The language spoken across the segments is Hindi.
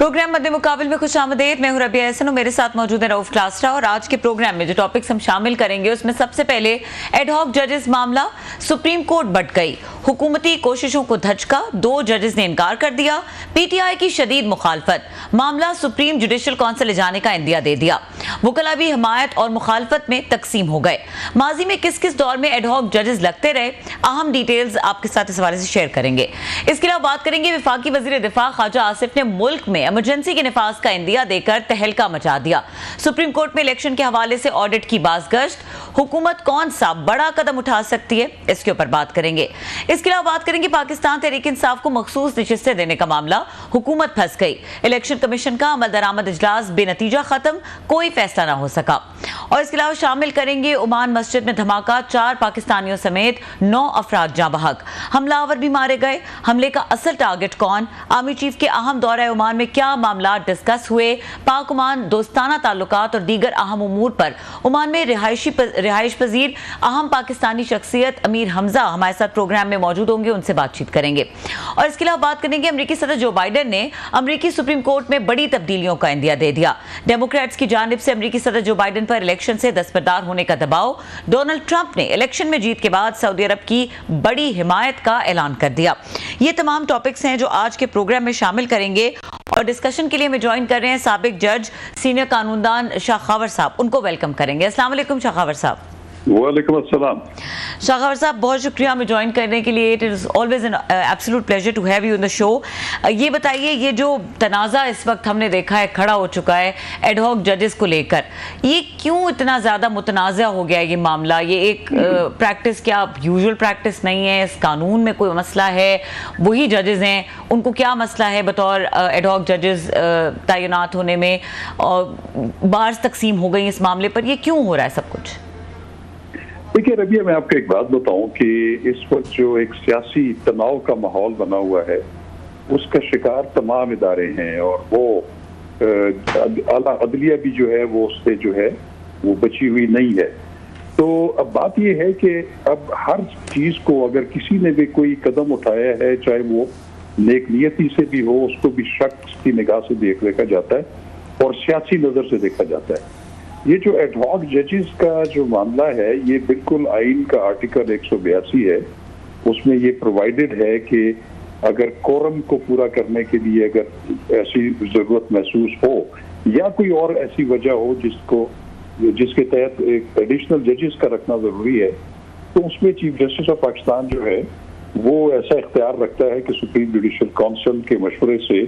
प्रोग्राम मध्य मुकाबले में खुशामदीद। मैं हूं रबिया एहसन और मेरे साथ मौजूद है रऊफ क्लास्ट्रा। और आज के प्रोग्राम में जो टॉपिक्स हम शामिल करेंगे उसमें सबसे पहले एडहॉक जजेस मामला, सुप्रीम कोर्ट बट गई, हुकूमती कोशिशों को धचका, 2 जजेस ने इनकार कर दिया, पीटीआई की शदीद मुखालफत, मामला सुप्रीम जुडिशल काउंसिल ले जाने का इंदिया दे दिया, वकला भी हमायत और मुखालफत में तकसीम हो गए। माजी में किस किस दौर में एडहॉक जजेस लगते रहे, अहम डिटेल्स आपके साथ इस हवाले से शेयर करेंगे। इसके अलावा बात करेंगे विफाकी वजीर दिफा ख्वाजा आसिफ ने मुल्क में इमरजेंसी के निफाज का इंदिया देकर तहलका मचा दिया। सुप्रीम कोर्ट में इलेक्शन के हवाले से ऑडिट की बाज़गश्त, हुकूमत कौन सा बड़ा कदम उठा सकती है, इसके ऊपर बात करेंगे। इसके अलावा बात करेंगे पाकिस्तान तहरीक इंसाफ को मखसूस नशिस्तें देने का मामला, हुकूमत फंस गई, इलेक्शन कमीशन का अमल दरामद इजलास बेनतीजा खत्म, कोई फैसला ना हो सका। और इसके अलावा शामिल करेंगे ओमान मस्जिद में धमाका, 4 पाकिस्तानियों समेत 9 अफराद जाँ बहक, हमलावर भी मारे गए, हमले का असल टारगेट कौन, आर्मी चीफ के अहम दौरे ओमान में क्या मामला डिस्कस हुए, पाक ओमान दोस्ताना ताल्लुकात और दीगर अहम उमूर पर ओमान में रिहाइश पजीर अहम पाकिस्तानी शख्सियत अमीर हमजा हमारे साथ प्रोग्राम में मौजूद होंगे, उनसे बातचीत करेंगे। और इसके अलावा बात करेंगे अमेरिकी सदर जो बाइडेन ने अमेरिकी सुप्रीम कोर्ट में बड़ी तब्दीलियों का इंदिया दे दिया। डेमोक्रेट्स की जानिब से अमेरिकी सदर जो बाइडेन पर इलेक्शन से दस्तबरदार होने का दबाव, डोनाल्ड ट्रंप ने इलेक्शन में जीत के बाद सऊदी अरब की बड़ी हिमायत का ऐलान कर दिया। ये तमाम टॉपिक्स हैं जो आज के प्रोग्राम में शामिल करेंगे। और डिस्कशन के लिए हमें ज्वाइन कर रहे हैं साबिक जज सीनियर कानूनदान शाखावर साहब, उनको वेलकम करेंगे। अस्सलाम वालेकुम शाखावर साहब। वालेकुम अस्सलाम। शाखावर साहब बहुत शुक्रिया हमें ज्वाइन करने के लिए। It is always an absolute pleasure to have you in the show. ये बताइए, ये जो तनाज़ा इस वक्त हमने देखा है खड़ा हो चुका है एडहॉक जजेस को लेकर, ये क्यों इतना ज़्यादा मुतनाज़ा हो गया ये मामला? ये एक प्रैक्टिस क्या यूजुअल प्रैक्टिस नहीं है? इस कानून में कोई मसला है? वही जजेस हैं, उनको क्या मसला है बतौर एडहॉक जजेस तैनात होने में? और बार्स तकसीम हो गई इस मामले पर, ये क्यों हो रहा है सब कुछ? देखिए रबिया, मैं आपको एक बात बताऊं कि इस वक्त जो एक सियासी तनाव का माहौल बना हुआ है उसका शिकार तमाम इदारे हैं और वो आला अदलिया भी जो है वो उससे जो है वो बची हुई नहीं है। तो अब बात ये है कि अब हर चीज को अगर किसी ने भी कोई कदम उठाया है, चाहे वो नेक नियति से भी हो, उसको भी शख्स की निगाह से देखा जाता है और सियासी नजर से देखा जाता है। ये जो एडहॉक जजेस का जो मामला है ये बिल्कुल आइन का आर्टिकल 182 है, उसमें ये प्रोवाइडेड है कि अगर कोरम को पूरा करने के लिए अगर ऐसी जरूरत महसूस हो या कोई और ऐसी वजह हो जिसके तहत एक एडिशनल जजेस का रखना जरूरी है, तो उसमें चीफ जस्टिस ऑफ पाकिस्तान जो है वो ऐसा इख्तियार रखता है कि सुप्रीम जुडिशल काउंसिल के मशवरे से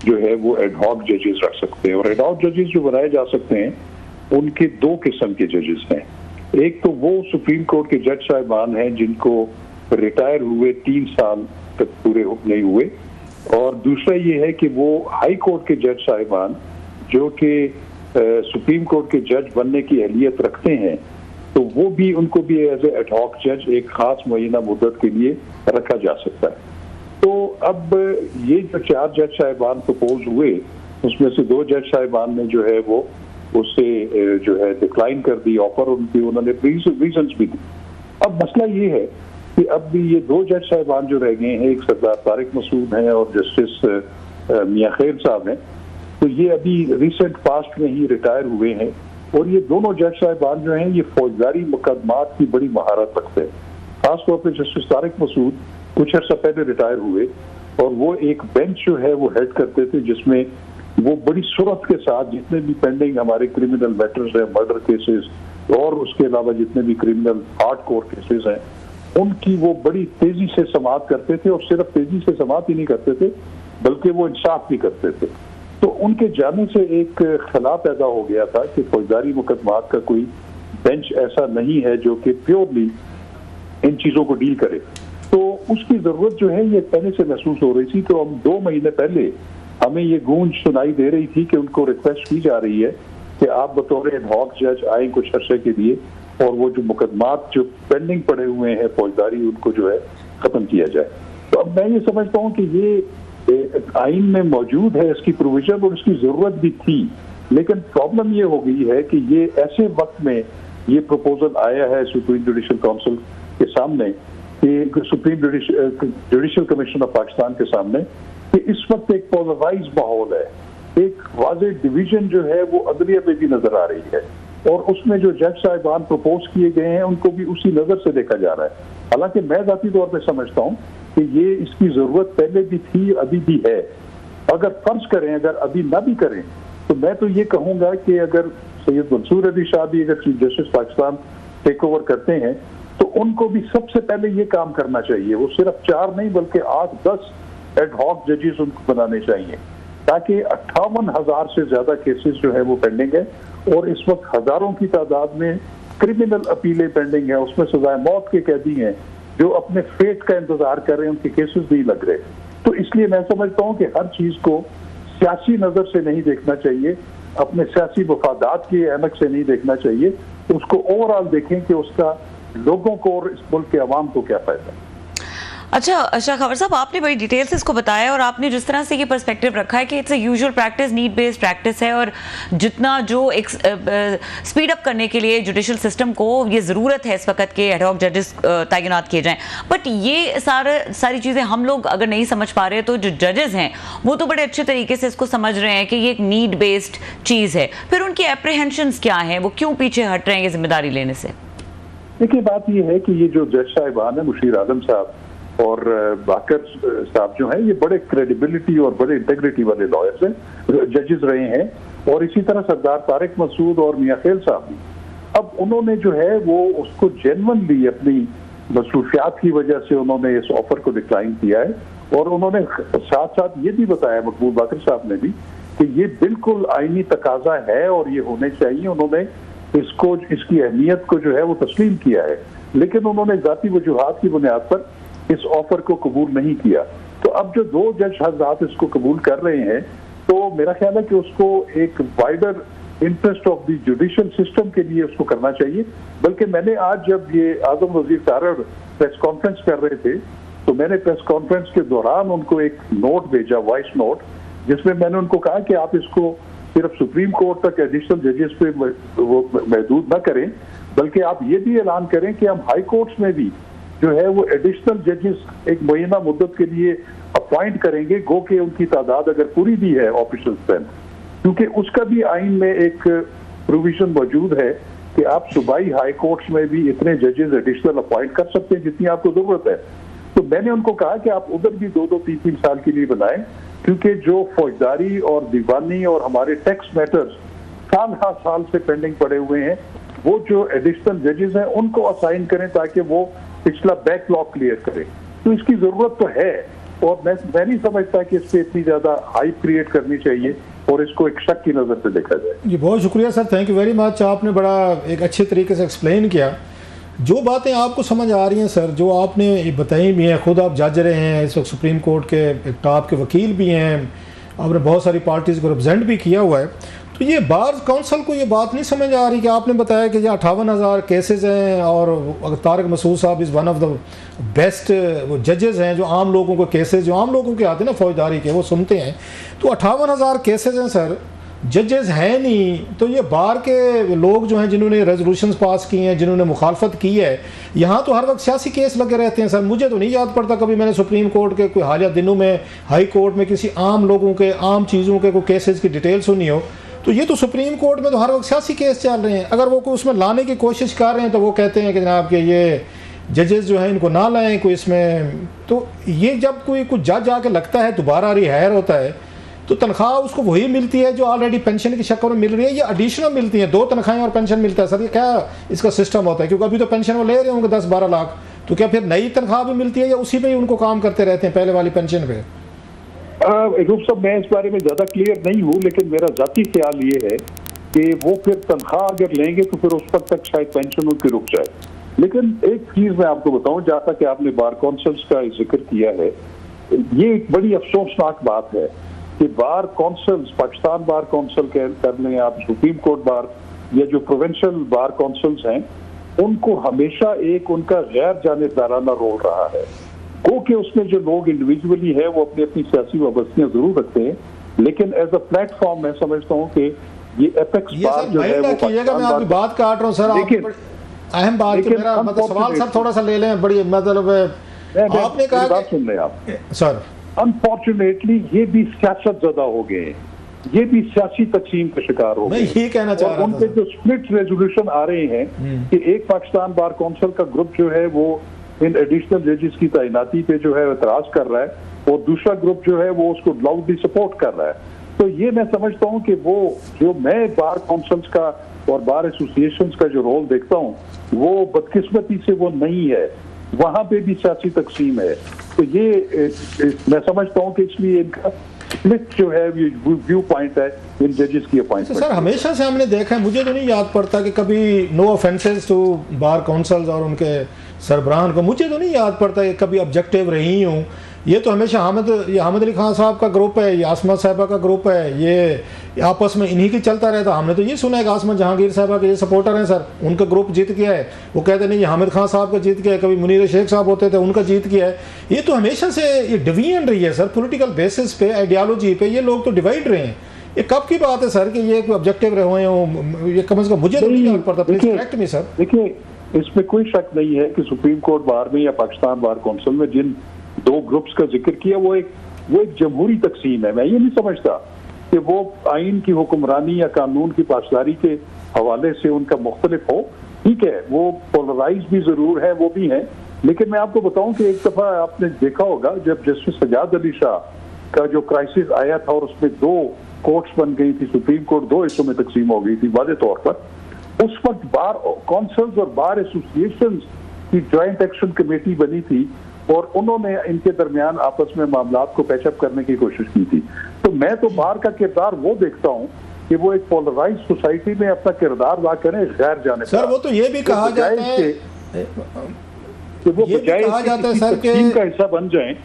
जो है वो एडहॉक जजेस रख सकते हैं। और एडहॉक जजेस जो बनाए जा सकते हैं उनके 2 किस्म के जजेस हैं। एक तो वो सुप्रीम कोर्ट के जज साहिबान हैं जिनको रिटायर हुए 3 साल तक पूरे नहीं हुए, और दूसरा ये है कि वो हाई कोर्ट के जज साहिबान जो कि सुप्रीम कोर्ट के जज बनने की अहलियत रखते हैं, तो वो भी उनको भी एज ए एडहॉक जज एक खास मुअय्यना मुद्दत के लिए रखा जा सकता है। तो अब ये जो 4 जज साहिबान प्रपोज हुए उसमें से 2 जज साहिबान ने जो है वो उससे जो है डिक्लाइन कर दी ऑफर उनकी, उन्होंने रीजंस भी दी। अब मसला ये है कि अब भी ये 2 जज साहिबान जो रह गए हैं, एक सरदार तारिक मसूद हैं और जस्टिस मियां खैर साहब हैं, तो ये अभी रिसेंट पास्ट में ही रिटायर हुए हैं। और ये दोनों जज साहिबान जो हैं ये फौजदारी मुकदमात की बड़ी महारत रखते हैं। खासतौर पर जस्टिस तारिक मसूद कुछ अर्सा पहले रिटायर हुए और वो एक बेंच जो है वो हेड करते थे जिसमें वो बड़ी सूरत के साथ जितने भी पेंडिंग हमारे क्रिमिनल मैटर्स हैं, मर्डर केसेस और उसके अलावा जितने भी क्रिमिनल हार्डकोर केसेस हैं, उनकी वो बड़ी तेजी से समाअत करते थे। और सिर्फ तेजी से समाअत ही नहीं करते थे बल्कि वो इंसाफ भी करते थे। तो उनके जाने से एक खला पैदा हो गया था कि फौजदारी मुकदमात का कोई बेंच ऐसा नहीं है जो कि प्योरली इन चीजों को डील करे। तो उसकी जरूरत जो है ये पहले से महसूस हो रही थी। तो हम 2 महीने पहले हमें ये गूंज सुनाई दे रही थी कि उनको रिक्वेस्ट की जा रही है कि आप बतौर एडहॉक जज आए कुछ अर्से के लिए और वो जो मुकदमात जो पेंडिंग पड़े हुए हैं फौजदारी उनको जो है खत्म किया जाए। तो अब मैं ये समझता हूँ कि ये आइन में मौजूद है इसकी प्रोविजन और इसकी जरूरत भी थी, लेकिन प्रॉब्लम ये हो गई है कि ये ऐसे वक्त में ये प्रपोजल आया है सुप्रीम जुडिशल काउंसिल के सामने कि supreme judicial commission of Pakistan के सामने कि इस वक्त एक पोलराइज माहौल है एक वाज़ेह डिवीजन जो है वो अदलिया पे भी नजर आ रही है, और उसमें जो जज साहिबान प्रपोज किए गए हैं उनको भी उसी नजर से देखा जा रहा है। हालांकि मैं जाती तौर पे समझता हूँ कि ये इसकी जरूरत पहले भी थी, अभी भी है। अगर फर्ज करें, अगर अभी ना भी करें, तो मैं तो ये कहूंगा कि अगर सैयद मंसूर अली शाह भी अगर chief justice Pakistan take over करते हैं तो उनको भी सबसे पहले ये काम करना चाहिए। वो सिर्फ 4 नहीं बल्कि 8-10 एड हॉक जजेस उनको बनाने चाहिए, ताकि 58,000 से ज्यादा केसेस जो है वो पेंडिंग है, और इस वक्त हजारों की तादाद में क्रिमिनल अपीलें पेंडिंग है। उसमें सजाए मौत के कैदी हैं जो अपने फेट का इंतजार कर रहे हैं, उनके केसेस नहीं लग रहे। तो इसलिए मैं समझता हूँ कि हर चीज को सियासी नजर से नहीं देखना चाहिए, अपने सियासी मफादात की ऐनक से नहीं देखना चाहिए, तो उसको ओवरऑल देखें कि उसका लोगों को और इस मुल्क के अवाम को क्या फायदा है। अच्छा शाह खबर साहब, आपने बड़ी डिटेल से इसको बताया, और आपने जिस तरह से ये पर्सपेक्टिव रखा है कि it's a usual practice, need based practice है, और जितना जो एक स्पीड अप करने के लिए जुडिशल सिस्टम को ये ज़रूरत है इस वक्त के एड हॉक जजेस तैनात किए जाएं। बट ये सारी चीज़ें हम लोग अगर नहीं समझ पा रहे तो जो जजेस हैं वो तो बड़े अच्छे तरीके से इसको समझ रहे हैं कि ये एक नीड बेस्ड चीज़ है, फिर उनकी एप्रीहेंशंस क्या हैं, वो क्यों पीछे हट रहे हैं ये जिम्मेदारी लेने से? देखिए, बात ये है कि ये जो जज साहिबान है, मुशीर आलम साहब और बाकर साहब जो हैं, ये बड़े क्रेडिबिलिटी और बड़े इंटेग्रिटी वाले लॉयर्स हैं, जजेस रहे हैं, और इसी तरह सरदार तारिक मसूद और मियां खेल साहब भी। अब उन्होंने जो है वो उसको जेन्युइनली अपनी मसरूफियात की वजह से उन्होंने इस ऑफर को डिक्लाइन किया है, और उन्होंने साथ साथ ये भी बताया, मकबूल बाकर साहब ने भी, कि ये बिल्कुल आईनी तकाजा है और ये होने चाहिए। उन्होंने इसको, इसकी अहमियत को जो है वो तस्लीम किया है, लेकिन उन्होंने जाती वजूहात की बुनियाद पर इस ऑफर को कबूल नहीं किया। तो अब जो 2 जज हजरात इसको कबूल कर रहे हैं, तो मेरा ख्याल है कि उसको एक wider interest of the judicial system के लिए उसको करना चाहिए। बल्कि मैंने आज जब ये आजम वजीर तारड़ प्रेस कॉन्फ्रेंस कर रहे थे, तो मैंने प्रेस कॉन्फ्रेंस के दौरान उनको एक नोट भेजा, वॉइस नोट, जिसमें मैंने उनको कहा कि आप इसको सिर्फ सुप्रीम कोर्ट तक एडिशनल जजेस पे वो महदूद न करें, बल्कि आप ये भी ऐलान करें कि हम हाई कोर्ट्स में भी जो है वो एडिशनल जजेस एक मुय्यना मुद्दत के लिए अपॉइंट करेंगे, गो के उनकी तादाद अगर पूरी भी है ऑफिशियल स्ट्रेंथ, क्योंकि उसका भी आइन में एक प्रोविजन मौजूद है कि आप सूबाई हाई कोर्ट्स में भी इतने जजेस एडिशनल अपॉइंट कर सकते हैं जितनी आपको जरूरत है। तो मैंने उनको कहा कि आप उधर भी 2-3 साल के लिए बनाएं, क्योंकि जो फौजदारी और दीवानी और हमारे टैक्स मैटर्स साल से पेंडिंग पड़े हुए हैं, वो जो एडिशनल जजेस हैं उनको असाइन करें ताकि वो पिछला बैकलॉग क्लियर करें। तो इसकी जरूरत तो है, और मैं नहीं समझता कि इस पर इतनी ज्यादा हाइप क्रिएट करनी चाहिए और इसको एक शक की नजर से देखा जाए। जी बहुत शुक्रिया sir, thank you very much. आपने बड़ा एक अच्छे तरीके से एक्सप्लेन किया। जो बातें आपको समझ आ रही हैं सर, जो आपने बताई भी हैं, खुद आप जज रहे हैं, इस वक्त सुप्रीम कोर्ट के एक टॉप के वकील भी हैं, आपने बहुत सारी पार्टीज़ को रिप्रेजेंट भी किया हुआ है, तो ये बार काउंसिल को ये बात नहीं समझ आ रही कि आपने बताया कि ये 58,000 केसेस हैं, और तारिक मसूद साहब is one of the best वो जजेस हैं जो आम लोगों को केसेस जो आम लोगों के आते हैं ना फौजदारी के, वो सुनते हैं। तो 58,000 केसेस हैं सर, जजेस हैं नहीं, तो ये बाहर के लोग जो हैं जिन्होंने रेजोल्यूशंस पास की हैं, जिन्होंने मुखालफत की है, यहाँ तो हर वक्त सियासी केस लगे रहते हैं सर। मुझे तो नहीं याद पड़ता कभी मैंने सुप्रीम कोर्ट के कोई हालिया दिनों में हाई कोर्ट में किसी आम लोगों के आम चीज़ों के कोई केसेस की डिटेल सुनी हो। तो ये तो सुप्रीम कोर्ट में तो हर वक्त सियासी केस चल रहे हैं। अगर वो कोई उसमें लाने की कोशिश कर रहे हैं तो वो कहते हैं कि जनाब के ये जजेस जो हैं इनको ना लाएं कोई इसमें। तो ये जब कोई कुछ जज आके लगता है दोबारा रिहायर होता है तो तनख्वाह उसको वही मिलती है जो ऑलरेडी पेंशन की शक्ल में मिल रही है, या एडिशनल मिलती है, 2 तनख्वाहें और पेंशन मिलता है सर, ये क्या इसका सिस्टम होता है? क्योंकि अभी तो पेंशन वो ले रहे होंगे 10-12 लाख, तो क्या फिर नई तनख्वाह भी मिलती है या उसी पे ही उनको काम करते रहते हैं पहले वाली पेंशन पे? रूप साहब, मैं इस बारे में ज्यादा क्लियर नहीं हूँ, लेकिन मेरा जाती ख्याल ये है कि वो फिर तनख्वाह अगर लेंगे तो फिर उस वक्त तक शायद पेंशन उनकी रुक जाए। लेकिन एक चीज मैं आपको बताऊं, जहाँ तक आपने बार काउंसिल्स का जिक्र किया है, ये एक बड़ी अफसोसनाक बात है कि बार काउंसिल्स, पाकिस्तान बार काउंसिल कर लें आप, सुप्रीम कोर्ट बार या जो प्रोविंशियल बार काउंसिल्स हैं, उनको हमेशा एक उनका गैर जानिबदाराना रोल रहा है। गो कि उसमें जो लोग इंडिविजुअली है वो अपनी अपनी सियासी वाबस्तियां जरूर रखते हैं, लेकिन एज अ प्लेटफॉर्म मैं समझता हूँ कि ये एपेक्स बार जो है वो कीजिएगा, मैं आपकी बात काट रहा हूँ सर, अहम बात, मेरा मतलब सवाल सर थोड़ा सा ले लें, बड़ी मतलब आपने कहा बात सुन लें आप सर, अनफॉर्चुनेटली ये भी सियासत ज़्यादा हो गए हैं। ये भी सियासी तकसीम का शिकार हो मैं गए। यही कहना चाह रहा था उनके जो स्प्लिट रेजोल्यूशन आ रहे हैं कि एक पाकिस्तान बार काउंसिल का ग्रुप जो है वो इन एडिशनल जजेस की तैनाती पे जो है एतराज कर रहा है और दूसरा ग्रुप जो है वो उसको लाउडली सपोर्ट कर रहा है। तो ये मैं समझता हूँ कि वो जो मैं बार काउंसिल्स का और बार एसोसिएशंस का जो रोल देखता हूँ वो बदकिस्मती से वो नहीं है, वहां पे भी सियासी तकसीम है। तो ये मैं समझता हूँ कि इसलिए इनका स्प्लिट जो है व्यू पॉइंट है इन जजेस की अपॉइंटमेंट। सर हमेशा से हमने देखा है, मुझे तो नहीं याद पड़ता कि कभी no offences to bar councils और उनके सरबराहान को, मुझे तो नहीं याद पड़ता कि कभी ऑब्जेक्टिव रही हूँ। ये तो हमेशा हामिद अली खान साहब का ग्रुप है, ये आसमा साहिबा का ग्रुप है, ये आपस में इन्हीं की चलता रहता। हमने तो ये सुना है कि आसमा जहांगीर साहिबा के ये सपोर्टर हैं सर, उनका ग्रुप जीत गया है, वो कहते नहीं ये हामिद खान साहब का जीत गया है, कभी मुनीर शेख साहब होते थे उनका जीत गया है। ये तो हमेशा से ये डिवीजन रही है सर, पॉलिटिकल बेसिस पे, आइडियोलॉजी पे ये लोग तो डिवाइड रहे हैं। ये कब की बात है सर कि ये कोई ऑब्जेक्टिव रहे हो? ये कम से कम मुझे तो नहीं याद पड़ता। Please correct me sir. देखिए इसमें कोई शक नहीं है कि सुप्रीम कोर्ट बार में या पाकिस्तान बार काउंसिल में जिन दो ग्रुप्स का जिक्र किया वो एक जमहूरी तकसीम है। मैं ये नहीं समझता कि वो आइन की हुक्मरानी या कानून की पासदारी के हवाले से उनका मुख्तलिफ हो। ठीक है, वो पोलराइज भी जरूर है, वो भी है, लेकिन मैं आपको बताऊं कि एक दफा आपने देखा होगा जब जस्टिस सजाद अली शाह का जो क्राइसिस आया था और उसमें दो कोर्ट्स बन गई थी, सुप्रीम कोर्ट दो हिस्सों में तकसीम हो गई थी वाज़ेह तौर पर, उस वक्त बार काउंसिल्स और बार एसोसिएशंस की ज्वाइंट एक्शन कमेटी बनी थी और उन्होंने इनके दरमियान आपस में मामलात को पैचअप करने की कोशिश की थी। तो मैं तो बार का किरदार वो देखता हूँ कि वो एक पोलराइज सोसाइटी में अपना किरदार अदा करें गैर जाने सर। वो तो ये भी कहा जाता है कि वो बजाय सर के टीम का हिस्सा बन जाएं,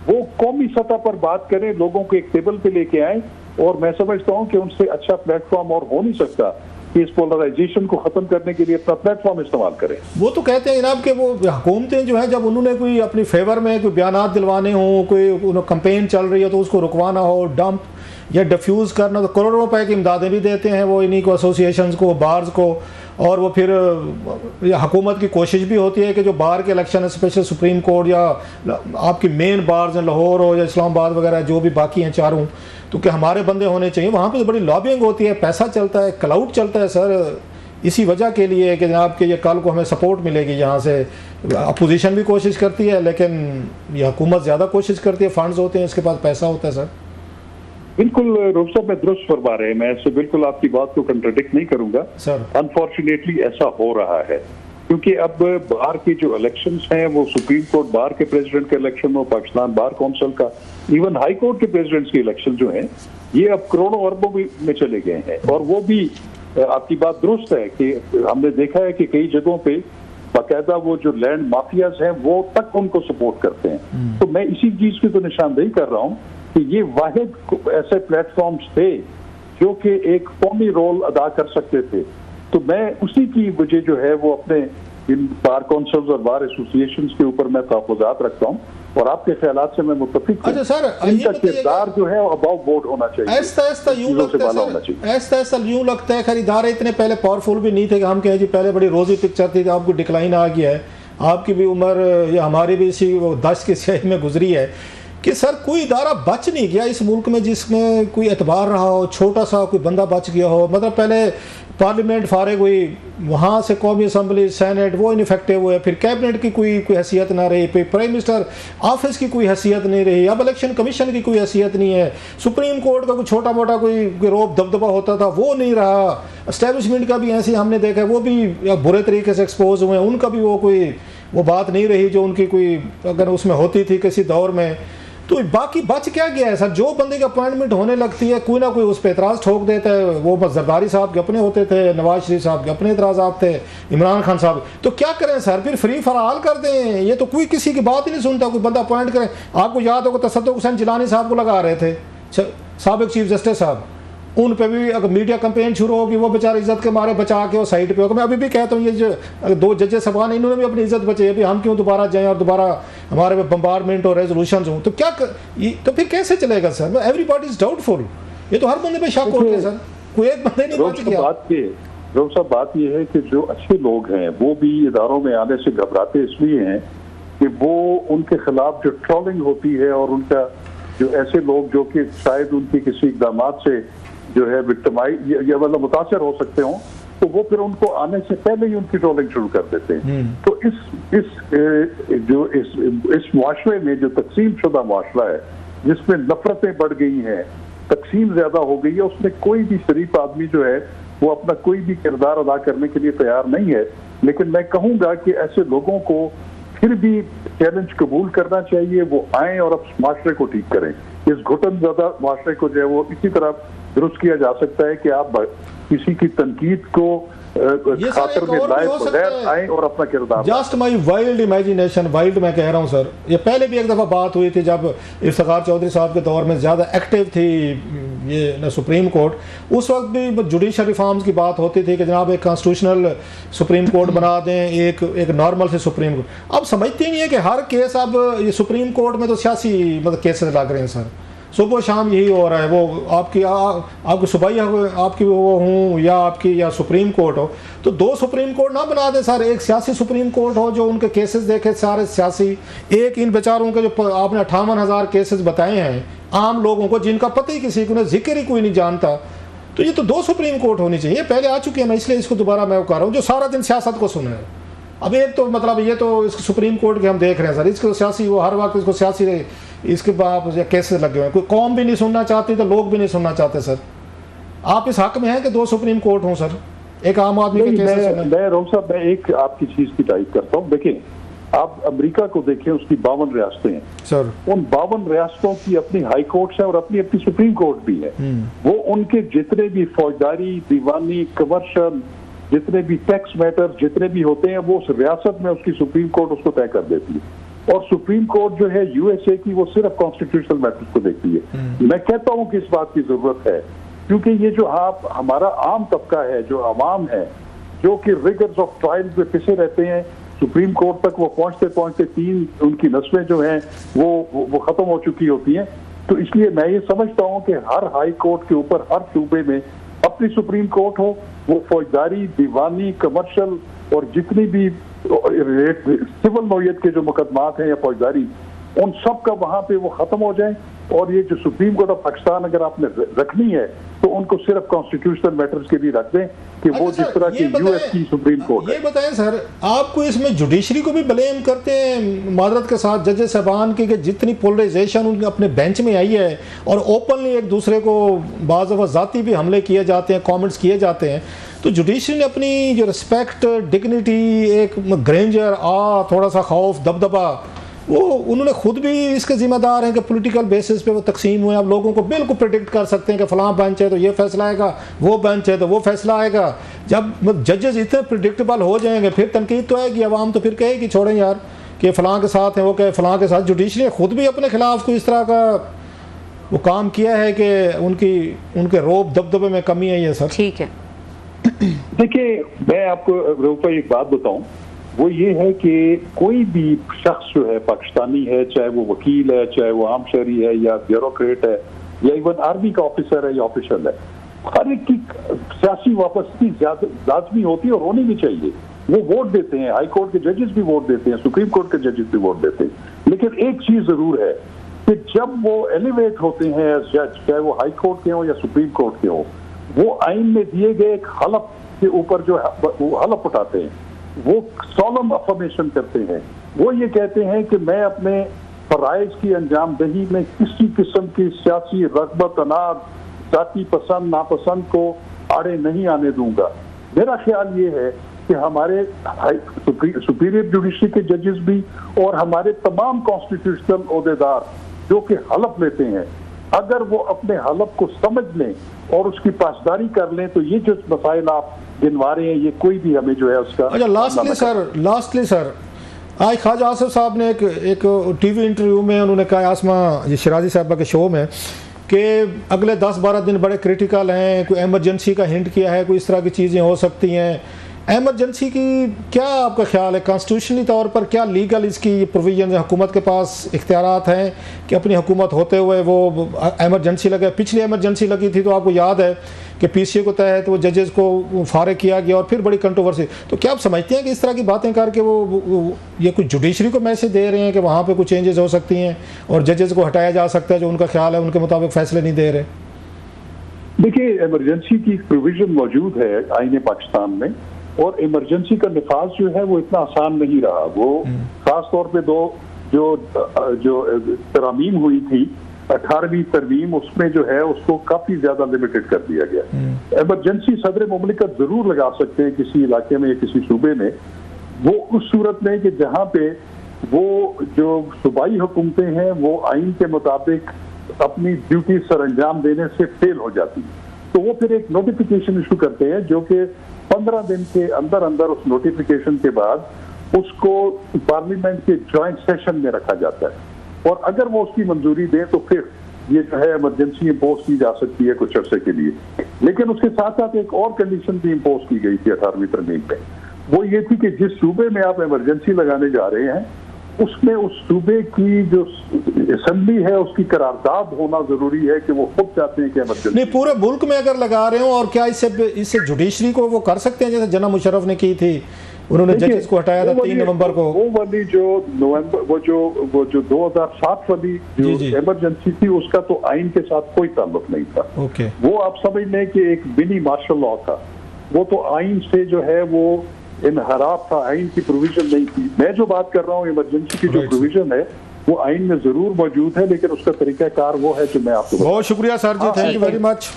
वो कौमी सतह पर बात करें, लोगों को एक टेबल पे लेके आए, और मैं समझता हूँ कि उनसे अच्छा प्लेटफॉर्म और हो नहीं सकता कि इस पोलराइजेशन को खत्म करने के लिए अपना प्लेटफॉर्म इस्तेमाल करें। वो तो कहते हैं जनाब कि वो हुकूमतें जो हैं जब उन्होंने कोई अपनी फेवर में कोई बयानात दिलवाने हों, कोई कैंपेन चल रही हो तो उसको रुकवाना हो, डंप या डिफ्यूज़ करना, तो करोड़ों रुपए की इमदादें भी देते हैं वो इन्हीं को, एसोसिएशंस को, बार्स को। और वो फिर हुकूमत की कोशिश भी होती है कि जो बार के इलेक्शन है, स्पेशल सुप्रीम कोर्ट या आपकी मेन बार्स हैं, लाहौर हो या इस्लामाबाद वगैरह जो भी बाकी हैं चारों, तो क्या हमारे बंदे होने चाहिए। वहाँ पे तो बड़ी लॉबिंग होती है, पैसा चलता है, क्लाउड चलता है सर, इसी वजह के लिए कि जनाब कि ये कल को हमें सपोर्ट मिलेगी। यहाँ से अपोजिशन भी कोशिश करती है लेकिन ये हुकूमत ज़्यादा कोशिश करती है, फंड्स होते हैं, इसके पास पैसा होता है सर। बिल्कुल रूफ साहब मैं दुरुस्त फरमा रहे हैं, मैं इससे बिल्कुल आपकी बात को कंट्राडिक्ट नहीं करूंगा सर। अनफॉर्चुनेटली ऐसा हो रहा है क्योंकि अब बार के जो इलेक्शंस हैं वो सुप्रीम कोर्ट बार के प्रेसिडेंट का इलेक्शन हो, पाकिस्तान बार काउंसिल का, इवन हाई कोर्ट के प्रेसिडेंट्स के इलेक्शन जो हैं ये अब करोड़ों अरबों में चले गए हैं। और वो भी आपकी बात दुरुस्त है कि हमने देखा है कि कई जगहों पे बाकायदा वो जो लैंड माफियाज हैं वो तक उनको सपोर्ट करते हैं। तो मैं इसी चीज की तो निशानदेही कर रहा हूँ कि ये वाहिद ऐसे प्लेटफॉर्म्स थे जो कि एक कौमी रोल अदा कर सकते थे। तो मैं उसी की वजह जो है वो अपने इन बार काउंसिल्स और बार एसोसिएशंस के ऊपर मैं तहफ़्फ़ुज़ात रखता हूँ और आपके ख्यालात से मैं मुत्तफ़िक हूँ। अच्छा सर, इनका किरदार जो है अबाव बोर्ड होना चाहिए, ऐसा यूं लगता है खैर इदारे इतने पहले पावरफुल भी नहीं थे कि हम कहें जी पहले बड़ी रोजी पिक्चर थी, आपको डिक्लाइन आ गया है, आपकी भी उम्र या हमारी भी इसी 10 की स्याही में गुजरी है कि सर कोई इदारा बच नहीं गया इस मुल्क में जिसमें कोई एतबार रहा हो, छोटा सा कोई बंदा बच गया हो। मतलब पहले पार्लियामेंट फारिग हुई, वहाँ से कौमी असम्बली, सेनेट वो इनफेक्टिव हुए, फिर कैबिनेट की कोई हैसियत ना रही, फिर प्राइम मिनिस्टर ऑफिस की कोई हैसियत नहीं रही, अब इलेक्शन कमीशन की कोई हैसियत नहीं है, सुप्रीम कोर्ट का कोई छोटा मोटा कोई रोब दबदबा होता था वो नहीं रहा, एस्टेब्लिशमेंट का भी ऐसे हमने देखा है वो भी बुरे तरीके से एक्सपोज हुए, उनका भी वो बात नहीं रही जो उनकी कोई अगर उसमें होती थी किसी दौर में। तो बाकी बच क्या गया है सर? जो बंदे की अपॉइंटमेंट होने लगती है कोई ना कोई उस पर एतराज़ ठोक देता है। वो जरदारी साहब के अपने होते थे, नवाज शरीफ साहब के अपने एतराज़ात थे, इमरान खान साहब, तो क्या करें सर? फिर फ्री फराल कर दें? ये तो कोई किसी की बात ही नहीं सुनता, कोई बंदा अपॉइंट करें। आपको याद होगा तसद्दुक़ हुसैन जिलानी साहब को लगा रहे थे साबिक़ चीफ जस्टिस साहब, उन पे भी अगर मीडिया कैंपेन शुरू होगी वो बेचारे इज्जत के मारे बचा के वो साइड पे होगा। मैं अभी भी कहता हूँ ये जो 2 जजेस साहबान इन्होंने भी अपनी इज्जत बचाई, अभी हम क्यों दोबारा जाएं और दोबारा हमारे में बम्बारमेंट और रेजोल्यूशन हो, तो क्या तो फिर कैसे चलेगा सर? एवरीबॉडी इज डाउटफुल, ये तो हर बंदे पे शक होते हैं सर, कोई एक बंदे नहीं बच गया। बात ये है कि जो अच्छे लोग हैं वो भी इदारों में आने से घबराते इसलिए हैं कि वो उनके खिलाफ जो ट्रोलिंग होती है और उनका जो ऐसे लोग जो कि शायद उनकी किसी इकदाम से जो है विक्टिमाइज या मतलब मुतासर हो सकते हों, तो वो फिर उनको आने से पहले ही उनकी ट्रोलिंग शुरू कर देते हैं। तो इस मुआशरे में जो तकसीम शुदा मुआशरा है, जिसमें नफरतें बढ़ गई हैं, तकसीम ज्यादा हो गई है, उसमें कोई भी शरीफ आदमी जो है वो अपना कोई भी किरदार अदा करने के लिए तैयार नहीं है। लेकिन मैं कहूँगा कि ऐसे लोगों को फिर भी चैलेंज कबूल करना चाहिए, वो आए और अब माशरे को ठीक करें। इस घुटन ज्यादा माशरे को जो है वो इसी तरह दुरुस्त किया जा सकता है कि आप किसी की तनकीद को खातर में लाए बगैर आए और अपना किरदार। Just my wild imagination, wild मैं कह रहा हूँ सर, ये पहले भी एक दफ़ा बात हुई थी जब इफ्तिखार चौधरी साहब के दौर में ज़्यादा एक्टिव थी ये सुप्रीम कोर्ट, उस वक्त भी जुडिशल रिफॉर्म्स की बात होती थी कि जनाब एक कॉन्स्टिट्यूशनल सुप्रीम कोर्ट बना दें, एक नॉर्मल से सुप्रीम कोर्ट। अब समझते नहीं है कि हर केस अब ये सुप्रीम कोर्ट में तो सियासी मतलब केसेस लग रहे हैं सर, सुबह शाम यही हो रहा है। वो आपकी सुबाई आपकी वो हूँ या सुप्रीम कोर्ट हो, तो दो सुप्रीम कोर्ट ना बना दें सर, एक सियासी सुप्रीम कोर्ट हो जो उनके केसेस देखे सारे सियासी, एक इन बेचारों के जो आपने 58,000 केसेस बताए हैं आम लोगों को जिनका पता ही किसी को जिक्र ही कोई नहीं जानता, तो ये तो दो सुप्रीम कोर्ट होनी चाहिए। पहले आ चुकी है, मैं इसलिए इसको दोबारा मैं कर रहा हूँ, जो सारा दिन सियासत को सुने। अब एक तो मतलब ये तो इसको सुप्रीम कोर्ट के हम देख रहे हैं सर, इसको सियासी वो हर वक्त इसको सियासी इसके बाद कैसे लगे हुए हैं, कोई कौम भी नहीं सुनना चाहती तो लोग भी नहीं सुनना चाहते सर। आप इस हक में हैं कि दो सुप्रीम कोर्ट हों सर, एक आम आदमी के केसेस में। मैं रोम साहब, मैं एक आपकी चीज की तारीफ करता हूँ। देखिए आप अमेरिका को देखें, उसकी 52 रियासतें हैं सर, उन 52 रियासतों की अपनी हाई कोर्ट्स है और अपनी अपनी सुप्रीम कोर्ट भी है। वो उनके जितने भी फौजदारी, दीवानी, कमर्शियल, जितने भी टैक्स मैटर जितने भी होते हैं, वो उस रियासत में उसकी सुप्रीम कोर्ट उसको तय कर देती है। और सुप्रीम कोर्ट जो है यूएसए की, वो सिर्फ कॉन्स्टिट्यूशनल मैटर्स को देखती है। मैं कहता हूं कि इस बात की जरूरत है, क्योंकि ये जो हमारा आम तबका है, जो अवाम है, जो कि रिगर्स ऑफ ट्रायल में पिसे रहते हैं, सुप्रीम कोर्ट तक वो पहुंचते पहुंचते तीन उनकी नस्लें जो हैं वो खत्म हो चुकी होती हैं। तो इसलिए मैं ये समझता हूं कि हर हाई कोर्ट के ऊपर हर सूबे में अपनी सुप्रीम कोर्ट हो, वो फौजदारी, दीवानी, कमर्शियल और जितनी भी सिविल नौयत के जो मुकदमात हैं या फौजदारी, उन सब का वहां पे वो खत्म हो जाए। और ये जो सुप्रीम कोर्ट ऑफ पाकिस्तान अगर आपने रखनी है तो उनको सिर्फ कॉन्स्टिट्यूशनल मैटर्स के लिए रख दें कि वो जिस तरह की यूएस की सुप्रीम कोर्ट है। ये बताएं सर, आपको इसमें जुडिशरी को भी ब्लेम करते हैं माजरत के साथ जजेस साहबान की कि जितनी पोलराइजेशन उनके अपने बेंच में आई है और ओपनली एक दूसरे को बाज़ दफ़ा ज़ाती भी हमले किए जाते हैं, कमेंट्स किए जाते हैं, तो जुडिशरी ने अपनी जो रिस्पेक्ट, डिग्निटी, एक ग्रेंजर थोड़ा सा खौफ, दबदबा, वो उन्होंने खुद भी इसके जिम्मेदार हैं कि पॉलिटिकल बेसिस पे वो तकसीम हुए। आप लोगों को बिल्कुल प्रेडिक्ट कर सकते हैं कि फलां बेंच है तो ये फैसला आएगा, वो बेंच है तो वो फैसला आएगा। जब जजेस इतने प्रेडिक्टेबल हो जाएंगे फिर तनकीद तो आएगी, आवाम तो फिर कहेगी छोड़ें यार कि फलां के साथ हैं, वो कहे फलां के साथ। जुडिशरी ने खुद भी अपने खिलाफ कोई इस तरह का वो काम किया है कि उनके रोब दबदबे में कमी आई है सर। ठीक है, देखिए मैं आपको एक बात बताऊं, वो ये है कि कोई भी शख्स जो है पाकिस्तानी है, चाहे वो वकील है, चाहे वो आम शहरी है या ब्यूरोक्रेट है या इवन आर्मी का ऑफिसर है या ऑफिशियल है, हर एक की सियासी वापसी लाजमी होती है और होनी भी चाहिए। वो वोट देते हैं, हाई कोर्ट के जजेस भी वोट देते हैं, सुप्रीम कोर्ट के जजेस भी वोट देते हैं। लेकिन एक चीज जरूर है कि जब वो एलिवेट होते हैं एज जज, चाहे वो हाई कोर्ट के हो या सुप्रीम कोर्ट के हो, वो आइन में दिए गए एक हलफ के ऊपर जो वो हलफ उठाते हैं, वो सॉलम अफर्मेशन करते हैं। वो ये कहते हैं कि मैं अपने फराइज की अंजामदही में किसी किस्म की सियासी रगबत, अनाज, जाति पसंद नापसंद को आड़े नहीं आने दूंगा। मेरा ख्याल ये है कि हमारे सुपीरियर जुडिशरी के जजेस भी और हमारे तमाम कॉन्स्टिट्यूशनल ओहदेदार जो कि हलफ लेते हैं, अगर वो अपने हलफ को समझ लें और उसकी पासदारी कर लें तो ये जो मसाइल आप गिनवा रहे हैं ये कोई भी हमें जो है उसका। अच्छा, लास्टली सर आज ख्वाजा आसिफ साहब ने एक टीवी इंटरव्यू में उन्होंने कहा, आसमा ये शिराजी साहबा के शो में, कि अगले 10-12 दिन बड़े क्रिटिकल हैं, कोई एमरजेंसी का हिंट किया है, कोई इस तरह की चीज़ें हो सकती हैं, एमरजेंसी की क्या आपका ख्याल है, कॉन्स्टिट्यूशनली तौर पर क्या लीगल इसकी प्रोविजन है? हुकूमत के पास इख्तियारात हैं कि अपनी हुकूमत होते हुए वो एमरजेंसी लगे? पिछली एमरजेंसी लगी थी तो आपको याद है कि पीसीए को तहत वो जजेस को फारिग किया गया और फिर बड़ी कंट्रोवर्सी। तो क्या आप समझते हैं कि इस तरह की बातें करके वो ये कुछ जुडिशरी को मैसेज दे रहे हैं कि वहाँ पर कुछ चेंजेस हो सकती हैं और जजेस को हटाया जा सकता है जो उनका ख्याल है उनके मुताबिक फैसले नहीं दे रहे? देखिए, इमरजेंसी की प्रोविजन मौजूद है आईन पाकिस्तान में, और इमरजेंसी का निफाज जो है वो इतना आसान नहीं रहा। वो खास तौर पे दो जो तरमीम हुई थी, 18वीं तरमीम, उसमें जो है उसको काफी ज्यादा लिमिटेड कर दिया गया। इमरजेंसी सदर मुमलिकत जरूर लगा सकते हैं किसी इलाके में या किसी सूबे में, वो उस सूरत में कि जहाँ पे वो जो सूबाई हुकूमतें हैं वो आइन के मुताबिक अपनी ड्यूटी सर अंजाम देने से फेल हो जाती है, तो वो फिर एक नोटिफिकेशन इशू करते हैं जो कि 15 दिन के अंदर अंदर उस नोटिफिकेशन के बाद उसको पार्लियामेंट के जॉइंट सेशन में रखा जाता है, और अगर वो उसकी मंजूरी दे तो फिर ये जो है इमरजेंसी इम्पोज की जा सकती है कुछ अर्से के लिए। लेकिन उसके साथ साथ एक और कंडीशन भी इम्पोज की गई थी 18वीं तरमीम में, वो ये थी कि जिस सूबे में आप इमरजेंसी लगाने जा रहे हैं उसमें उस सूबे की जो असेंबली है उसकी करारदाद होना जरूरी है कि वो खुद चाहते हैं कि इमरजेंसी नहीं पूरे मुल्क में अगर लगा रहे हो। और क्या इससे जुडिशरी को वो कर सकते हैं जैसे जना मुशर्रफ ने की थी, उन्होंने जजेस को हटाया था 3 नवंबर को? वो वाली जो नवंबर वो जो 2007 वाली जो इमरजेंसी थी उसका तो आइन के साथ कोई ताल्लुक नहीं था। ओके, वो आप समझ लें कि एक मिनी मार्शल लॉ था, वो तो आइन से जो है वो इनहराफ था, आइन की प्रोविजन नहीं थी। मैं जो बात कर रहा हूँ इमरजेंसी की जो प्रोविजन है वो आइन में जरूर मौजूद है, लेकिन उसका तरीकाकार वो है जो मैं आपको बहुत शुक्रिया sir ji, thank you very much,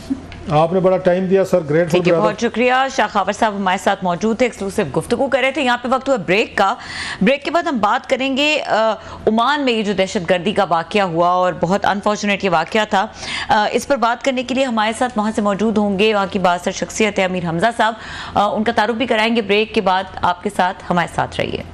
आपने बड़ा टाइम दिया सर, ग्रेटफुल। बहुत शुक्रिया। शाह खावर साहब हमारे साथ मौजूद थे, एक्सक्लूसिव गुफ्तगू कर रहे थे। यहाँ पे वक्त हुआ ब्रेक का। ब्रेक के बाद हम बात करेंगे ओमान में ये जो दहशतगर्दी का वाकया हुआ और बहुत अनफॉर्चुनेट ये वाकया था, इस पर बात करने के लिए हमारे साथ वहाँ से मौजूद होंगे वहाँ की बासर शख्सियत है अमीर हमजा साहब, उनका तारुफ भी कराएंगे ब्रेक के बाद। आपके साथ हमारे साथ रहिए।